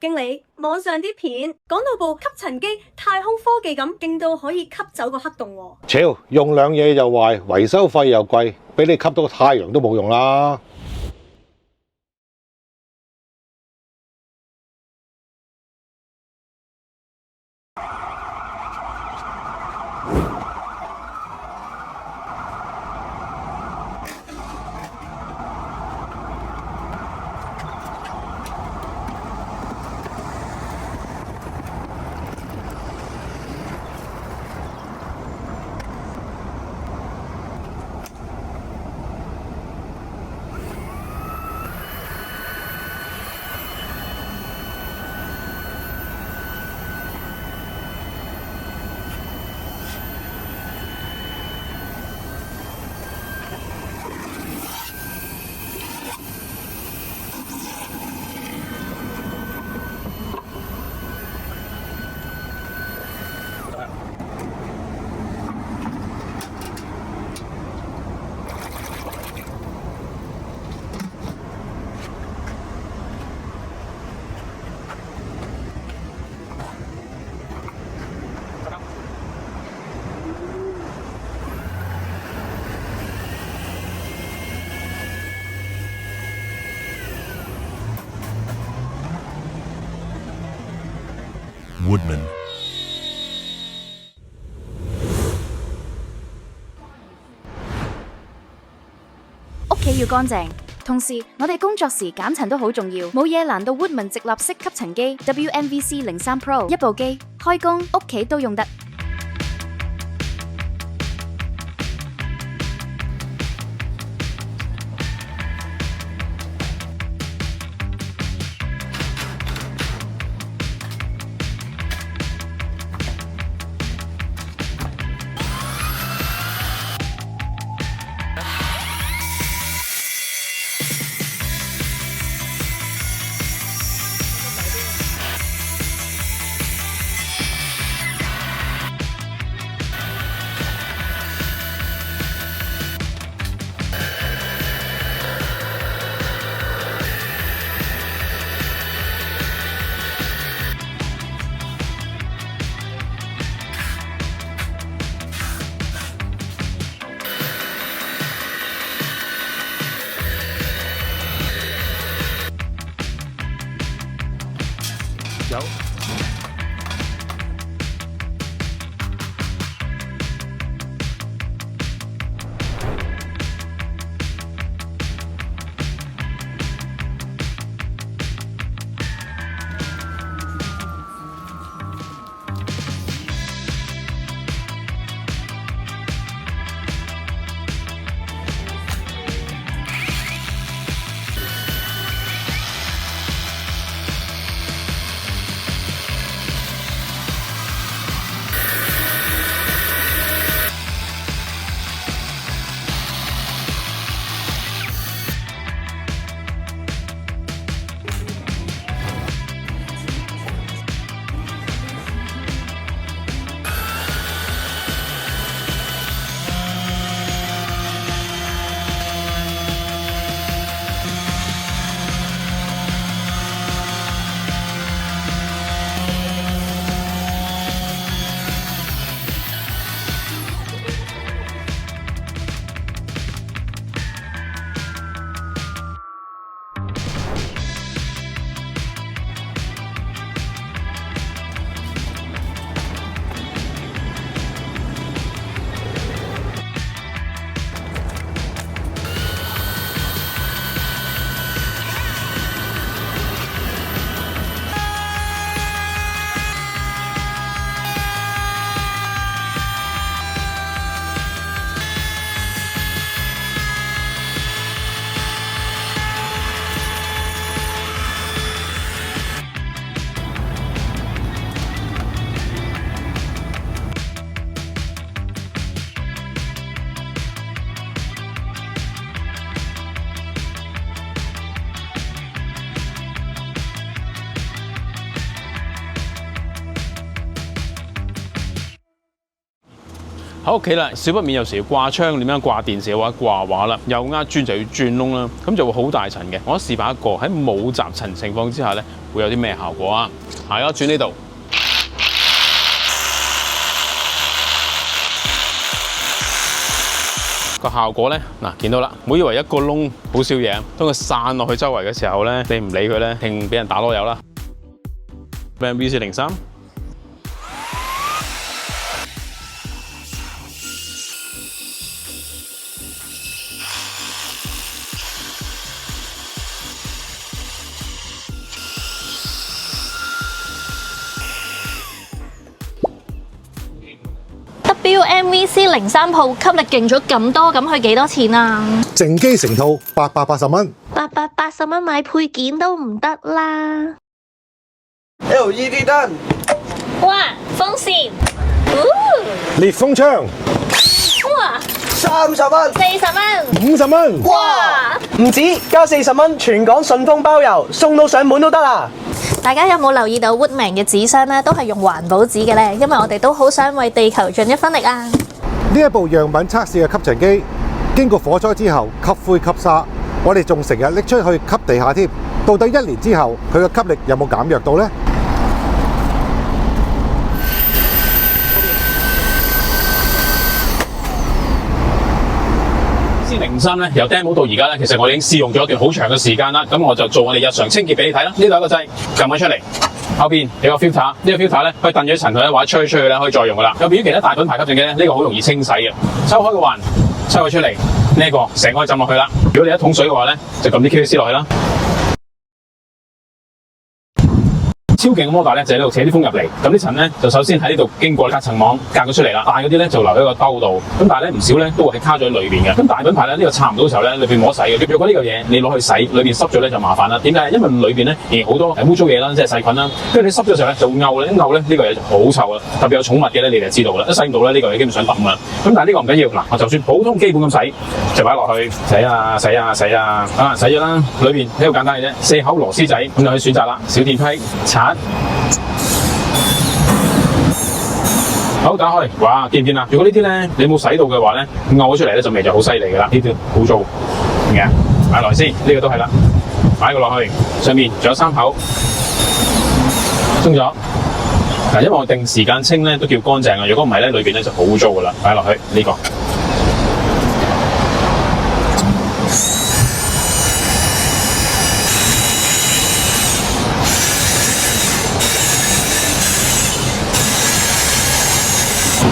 經理，網上啲片講到部吸塵機太空科技咁，勁到可以吸走個黑洞喎。超用兩嘢又壞，維修費又貴，俾你吸到太陽都冇用啦。Woodman。屋企要乾淨，同時我哋工作時減塵都好重要。冇嘢難到 Woodman 直立式吸塵機 WMVC03 Pro， 一部機開工屋企都用得。有。喺屋企啦，少不免有時要掛窗，點樣掛電視或者掛畫啦，又啱磚就要鑽窿啦，咁就會好大塵嘅。我示範一個喺冇雜塵情況之下咧，會有啲咩效果啊？下一個轉呢度。個效果咧，嗱見到啦，唔好以為一個窿好少嘢，當佢散落去周圍嘅時候咧，你唔理佢咧，定俾人打籮柚啦。VC03。WMVC03 鋪吸力勁咗咁多，咁佢幾多錢啊？淨機成套880蚊880蚊買配件都唔得啦。LED 燈，哇，風扇，烈風槍哇30蚊， 40蚊， 50蚊，哇！唔止，加40蚊，全港順豐包郵，送到上門都得啊！大家有冇留意到 Woodman 嘅紙箱咧，都係用環保紙嘅咧？因為我哋都好想為地球盡一分力啊！呢一部樣品測試嘅吸塵機，經過火災之後吸灰吸沙，我哋仲成日拎出去吸地下添。到底1年之後佢嘅吸力有冇減弱到呢？VC03咧由 demo 到而家咧，其實我哋已經試用咗一段好長嘅時間啦。咁我就做我哋日常清潔俾你睇啦。呢度有個掣，撳咗出嚟，後邊有個 filter，呢個 filter 咧可以燉咗塵佢咧，或者吹出去咧可以再用噶啦。有別於其他大品牌吸塵機咧，呢個好容易清洗嘅。抽開個環，抽佢出嚟，呢個成個浸落去啦。如果你一桶水嘅話咧，就撳啲 QC 落去啦。超勁嘅摩打咧就喺呢度扯啲風入嚟，咁啲塵咧就首先喺呢度經過隔層網隔咗出嚟啦，大嗰啲咧就留喺個兜度，咁但係咧唔少咧都會係卡咗喺裏邊嘅。咁大品牌咧呢個插唔到嘅時候咧，裏邊冇得洗嘅。若果呢個嘢你攞去洗，裏邊濕咗咧就麻煩啦。點解？因為裏邊咧仍然好多污糟嘢啦，即係細菌啦，跟住你濕咗嘅時候咧就會漚咧，漚咧呢個嘢就好臭啦。特別有寵物嘅咧，你就知道啦，一洗唔到咧呢個嘢基本上抌啦。咁但係呢個唔緊要，嗱我就算普通基本咁洗，就擺落去洗啊洗啊洗啊，洗咗啦。裏邊呢個簡單嘅啫，4口螺絲仔，咁就可以選擇啦。小電批、刷。好，打開，哇，見唔見啊？如果呢啲咧你冇洗到嘅話咧，漚咗出嚟咧就味就好犀利噶啦。呢啲好糟嘅，擺落先，呢個都係啦，擺個落去，上面仲有3口，鬆咗。嗱，因為我定時間清咧都叫乾淨啊，如果唔係咧裏邊咧就好污糟噶啦。擺落去呢個。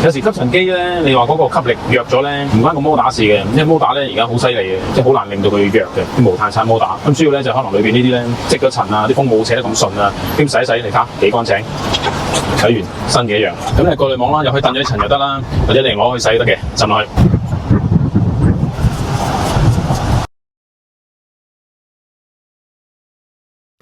有時吸塵機咧，你話嗰個吸力弱咗咧，唔關個摩打事嘅，因為摩打咧而家好犀利嘅，即係好難令到佢弱嘅啲無碳刷摩打。咁主要咧就可能裏邊呢啲咧積咗塵啊，啲風冇扯得咁順啊，咁洗一洗你睇幾乾淨，洗完新嘅一樣。咁你過濾網啦，又可以掟咗啲塵就得啦，或者你攞去洗得嘅，浸落去。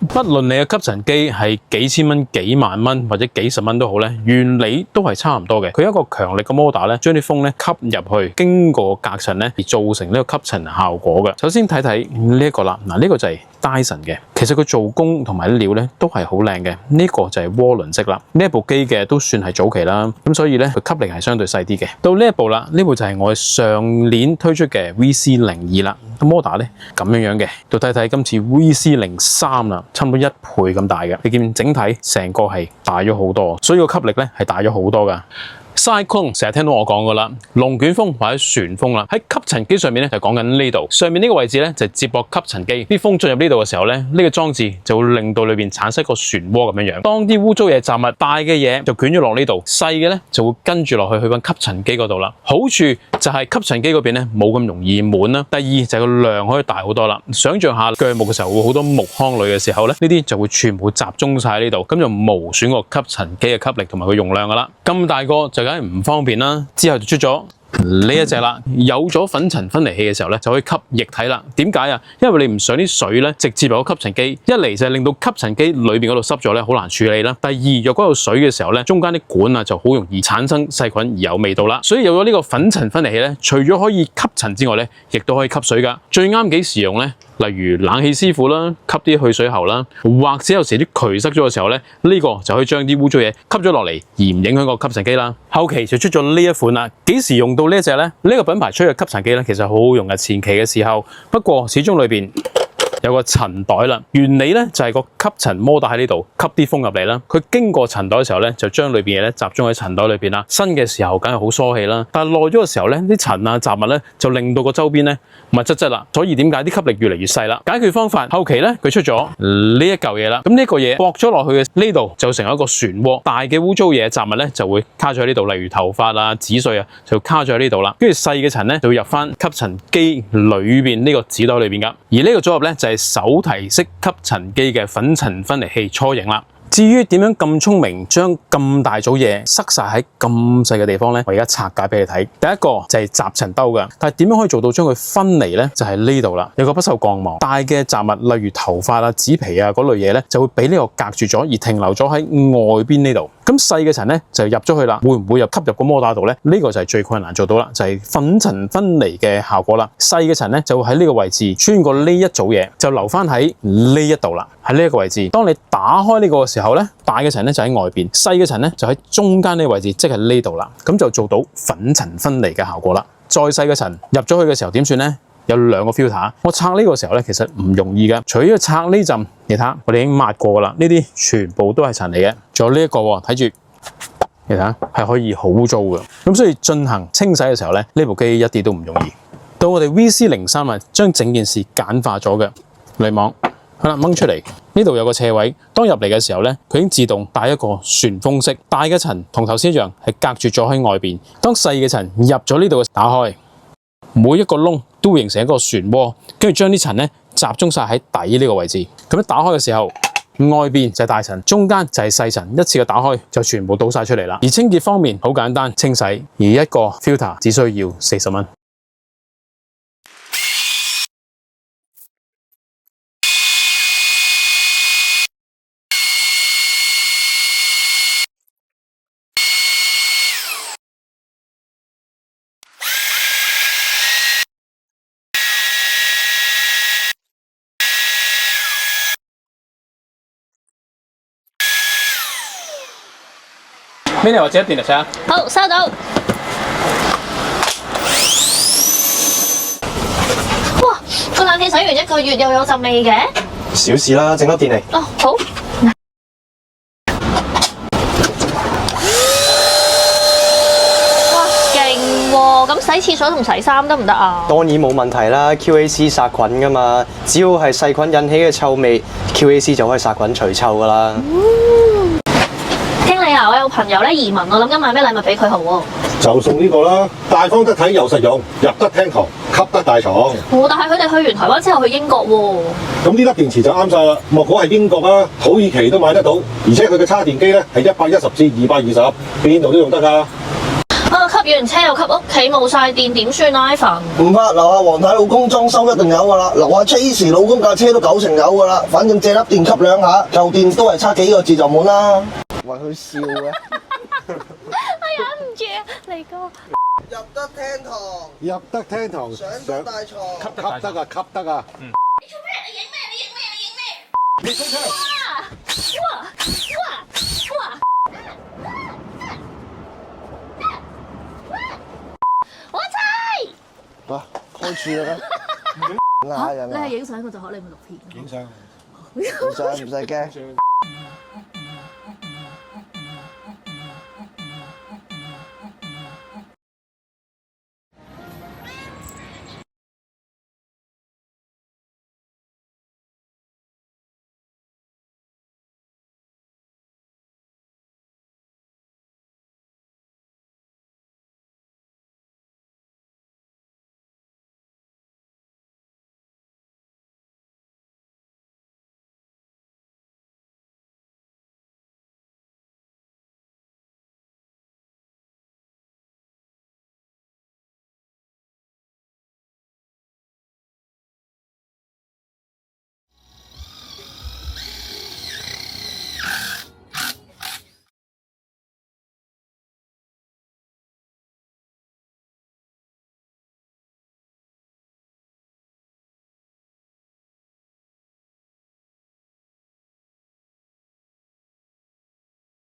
不論你嘅吸塵機係幾千蚊、幾萬蚊或者幾十蚊都好咧，原理都係差唔多嘅。佢有一個強力嘅摩打咧，將啲風咧吸入去，經過隔塵咧而造成呢個吸塵效果嘅。首先睇睇呢一個啦，嗱呢個就係 Dyson 嘅，其實佢做工同埋啲料咧都係好靚嘅。呢個就係渦輪式啦，呢一部機嘅都算係早期啦，咁所以咧佢吸力係相對細啲嘅。到呢一部啦，呢部就係我上年推出嘅 VC02啦，摩打咧咁樣嘅。到睇睇今次 VC03啦。差唔多1倍咁大嘅，你見整體成個係大咗好多，所以個吸力咧係大咗好多噶。Cyclone 成日聽到我講噶啦，龍捲風或者旋風啦，喺吸塵機上面咧就講緊呢度，上面呢個位置咧就接駁吸塵機，啲風進入呢度嘅時候咧，呢個裝置就會令到裏邊產生一個漩渦咁樣樣。當啲污糟嘢雜物大嘅嘢就捲咗落呢度，細嘅咧就會跟住落去翻吸塵機嗰度啦。好處就係吸塵機嗰邊咧冇咁容易滿啦。第二就係個量可以大好多啦。想象下鋸木嘅時候會好多木糠類嘅時候咧，呢啲就會全部集中晒喺呢度，咁就無損個吸塵機嘅吸力同埋個容量噶啦。咁大個就梗係唔方便啦，之後就出咗呢一隻啦，有咗粉塵分離器嘅時候咧，就可以吸液體啦。點解啊？因為你唔想啲水咧直接入個吸塵機，一嚟就係令到吸塵機裏邊嗰度濕咗咧，好難處理啦。第二，若果有水嘅時候咧，中間啲管啊就好容易產生細菌而有味道啦。所以有咗呢個粉塵分離器咧，除咗可以吸塵之外咧，亦都可以吸水噶。最啱幾時用咧？例如冷氣師傅啦，吸啲去水喉啦，或者有時啲渠塞咗嘅時候咧，呢個就可以將啲污糟嘢吸咗落嚟，而唔影響個吸塵機啦。後期就出咗呢一款啦，幾時用到呢一隻咧？呢個品牌出嘅吸塵機咧，其實好好用嘅前期嘅時候，不過始終裏邊有個塵袋啦。原理咧就係個吸塵摩打喺呢度吸啲風入嚟啦。佢經過塵袋嘅時候咧，就將裏邊嘢咧集中喺塵袋裏邊啦。新嘅時候梗係好疏氣啦，但係耐咗嘅時候咧，啲塵啊雜物咧就令到個周邊咧密質質啦。所以點解啲吸力越嚟越細啦？解決方法後期咧佢出咗呢一嚿嘢啦。咁呢個嘢駁咗落去嘅呢度就成為一個漩渦，大嘅污糟嘢雜物咧就會卡咗喺呢度，例如頭髮啊、紙碎啊就卡咗喺呢度啦。跟住細嘅塵咧就會入翻吸塵機裏邊呢個紙袋裏邊噶。而呢個組合咧就係手提式吸塵機嘅粉塵分離器初型啦。至於點樣咁聰明將咁大組嘢塞晒喺咁細嘅地方咧，我而家拆解俾你睇。第一個就係集塵兜噶，但係點樣可以做到將佢分離咧？就係呢度啦，有個不鏽鋼網。大嘅雜物，例如頭髮啊、紙皮啊嗰類嘢咧，就會俾呢個隔住咗，而停留咗喺外邊呢度。咁細嘅塵咧就入咗去啦，會唔會又吸入個摩打度咧？呢個就係最困難做到啦，就係粉塵分離嘅效果啦。細嘅塵咧就會喺呢個位置穿過呢一組嘢，就留翻喺呢一度啦，喺呢一個位置。當你打開呢個嘅時候咧，大嘅塵咧就喺外邊，細嘅塵咧就喺中間呢個位置，即係呢度啦。咁就做到粉塵分離嘅效果啦。再細嘅塵入咗去嘅時候點算咧？有兩個 filter， 我拆呢個時候咧，其實唔容易嘅。除咗拆呢陣，你睇下，我哋已經抹過啦，呢啲全部都係塵嚟嘅。仲有呢一個喎，睇住，你睇下，係可以好污糟嘅。咁所以進行清洗嘅時候咧，呢部機一啲都唔容易。到我哋 VC03啊，將整件事簡化咗嘅濾網，好啦，掹出嚟，呢度有個斜位，當入嚟嘅時候咧，佢已經自動帶一個旋風式，大嘅塵同頭先一樣係隔住咗喺外邊。當細嘅塵入咗呢度嘅，打開。每一個窿都會形成一個漩渦，跟住將啲塵咧集中晒喺底呢個位置。咁一打開嘅時候，外邊就係大塵，中間就係細塵，一次嘅打開就全部倒晒出嚟啦。而清潔方面好簡單，清洗，而一個 filter 只需要40蚊。Minnie 或者電力車？好，收到。哇！個冷氣洗完1個月又有陣味嘅。小事啦，整多電嚟。哦，好。哇，勁喎！咁洗廁所同洗衫得唔得啊？當然冇問題啦 ，QAC 殺菌噶嘛，只要係細菌引起嘅臭味 ，QAC 就可以殺菌除臭噶啦。經理啊，我有朋友咧移民，我諗緊買咩禮物俾佢好喎？就送呢個啦，大方得體又實用，入得廳堂，吸得大床。但係佢哋去完台灣之後去英國喎。咁呢粒電池就啱晒啦，莫講係英國啦，土耳其都買得到，而且佢嘅叉電機咧係110至220，邊度都用得㗎。吸完車又吸屋企冇晒電，點算啊 ？Ivan 唔怕，樓下黃太老公裝修一定有㗎啦，樓下 Chase 老公架車都90%有㗎啦，反正借粒電吸2下，舊電都係差幾個字就滿啦。為佢笑嘅，我忍唔住啊，嚟哥。入得廳堂，入得廳堂，上到大床，吸得啊，吸得啊。你做咩？你影咩？你影咩？你影咩？你衝出嚟！哇！我猜。啊，開處啦，嗌人啊！影相我就學你咪錄片。影相。唔使驚。